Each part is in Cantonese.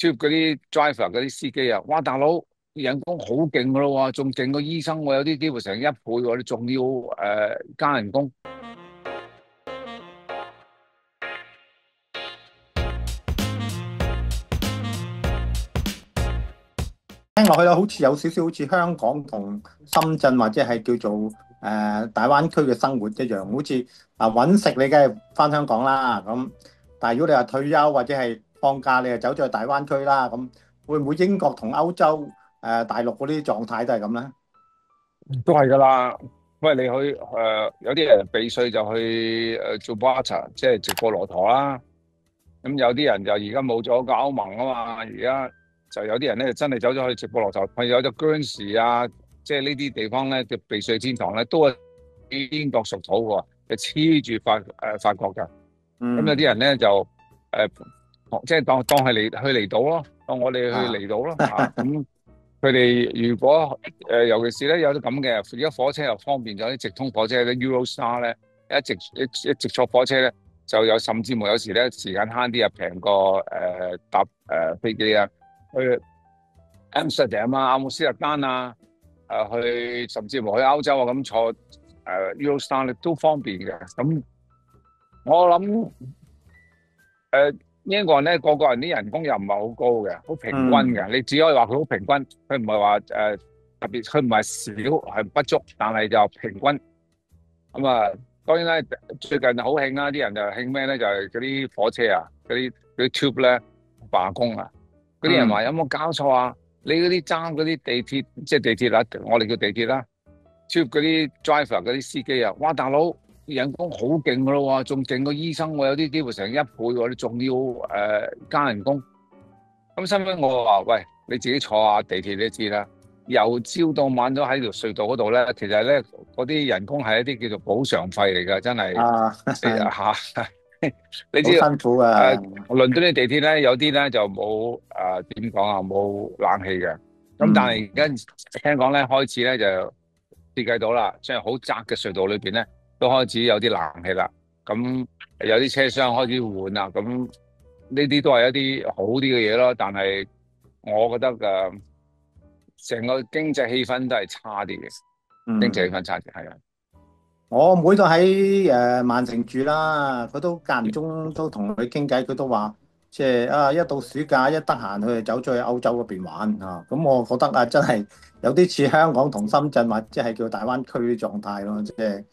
Tube 嗰啲 driver 嗰啲司機啊，哇大佬人工好勁噶咯喎，仲勁過醫生喎，有啲機會成1倍喎，你仲要加人工。聽落去咧，好似有少少好似香港同深圳或者係叫做大灣區嘅生活一樣，好似揾食你梗係翻香港啦咁，但係如果你話退休或者係放假，你就走咗去大灣區啦咁，會唔會英國同歐洲大陸嗰啲狀態都係咁咧？都係噶啦。喂，你去有啲人避稅就去做 barter，即係直過駱駝啦。咁有啲人就而家冇咗個歐盟啊嘛，而家就有啲人咧真係走咗去直布羅陀，係有咗姜士啊，即係呢啲地方咧嘅避稅天堂咧，都係英國屬土喎，係黐住法國㗎。咁有嗯，啲人咧就即係當係去離島咯，當我哋去啊，離島咯啊。咁佢哋如果尤其是咧有啲咁嘅，而家火車又方便咗，啲直通火車啲 Eurostar 咧，一直坐火車咧。就有甚至乎有時咧時間慳啲啊，平過搭飛機啊，去 Amsterdam 啊、阿姆斯特丹啊，去甚至乎去歐洲啊咁坐Eurostar 咧都方便嘅。咁我諗英國人咧個個人啲人工又唔係好高嘅，好平均嗯嘅。你只可以話佢好平均，佢唔係話特別，佢唔係少係不足，但係就平均。咁啊，當然啦，最近好興啦，啲人就興咩咧？就係嗰啲火車啊，嗰啲 tube 咧罷工啊。嗰啲人話嗯，有冇搞錯啊？你嗰啲揸嗰啲地鐵，即係地鐵啦，我哋叫地鐵啦，tube 嗰啲 driver 嗰啲司機啊，哇大佬人工好勁噶咯喎，仲勁過醫生喎，有啲機會成1倍喎，你仲要加人工。咁收尾我話喂，你自己坐下地鐵你都知啦，由朝到晚都喺條隧道嗰度咧，其實咧嗰啲人工係一啲叫做補償費嚟㗎，真係啊，你係你知道好辛苦啊，倫敦嘅地鐵咧有啲咧就冇點講啊，冇冷氣嘅。咁但係而嗯家聽講咧開始咧就設計到啦，即係好窄嘅隧道裏邊咧都開始有啲冷氣啦。咁有啲車廂開始換啦，咁呢啲都係一啲好啲嘅嘢咯。但係我覺得成個經濟氣氛都係差啲嘅，經濟氣嗯。氛差啲係啊。我妹都喺曼城住啦，佢都間唔中都同佢傾偈，佢都話即係一到暑假一得閒，佢就走咗去歐洲嗰邊玩啊。咁我覺得真係有啲似香港同深圳或者係叫大灣區啲狀態咯，即係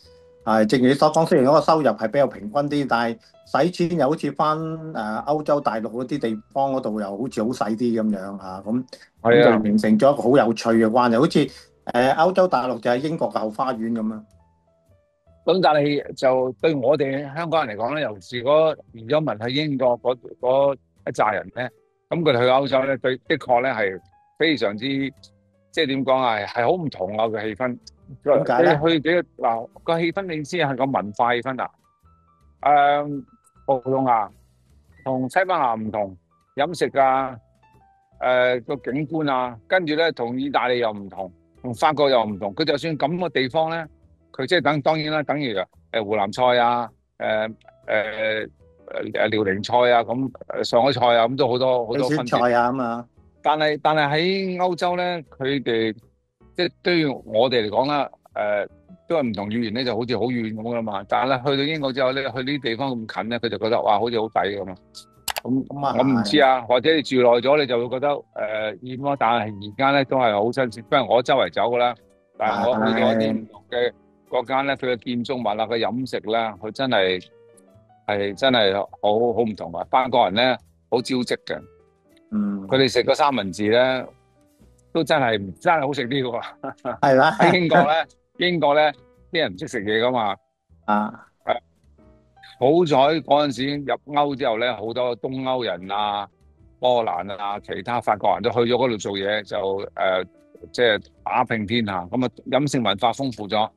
正如你所講，雖然嗰個收入係比較平均啲，但係使錢又好似翻歐洲大陸嗰啲地方嗰度又好似好使啲咁樣啊。咁就係啊。形成咗一個好有趣嘅關係，好似歐洲大陸就係英國嘅後花園咁樣。咁但係就對我哋香港人嚟講咧，尤其是嗰移咗民去英國嗰一紮人咧，咁佢哋去歐洲咧，對的確咧係非常之即係點講啊，係好唔同啊個氣氛。你點解咧？去嗱個氣氛，你知係個文化氣氛啊。誒，葡萄牙同西班牙唔同，飲食啊，個景觀啊，跟住咧同意大利又唔同，同法國又唔同。佢就算咁嘅地方咧，佢即係當然啦，等於湖南菜啊，遼寧菜啊，咁上海菜啊，咁都好多好四多分別。川菜啊咁啊，但係喺歐洲咧，佢哋即係對於我哋嚟講啦，都係唔同語言咧，就好似好遠咁噶嘛。但係咧去到英國之後咧，去呢啲地方咁近咧，佢就覺得哇，好似好抵咁啊！咁咁啊我唔知係，啊，或者你住耐咗，你就會覺得厭咯。但係而家咧都係好新鮮，不如我周圍走噶啦。但係我去到一啲唔係，同嘅國家咧，佢嘅建築物啊，佢飲食咧，佢真係好唔同啊！法國人咧好招積嘅，佢嗯，哋食個三文治咧都真係好食啲嘅喎。係啦，喺英國咧啲人唔識食嘢噶嘛。啊，好彩嗰陣時入歐之後咧，好多東歐人啊、波蘭啊、其他法國人都去咗嗰度做嘢，就即係打拼天下。咁啊，飲食文化豐富咗。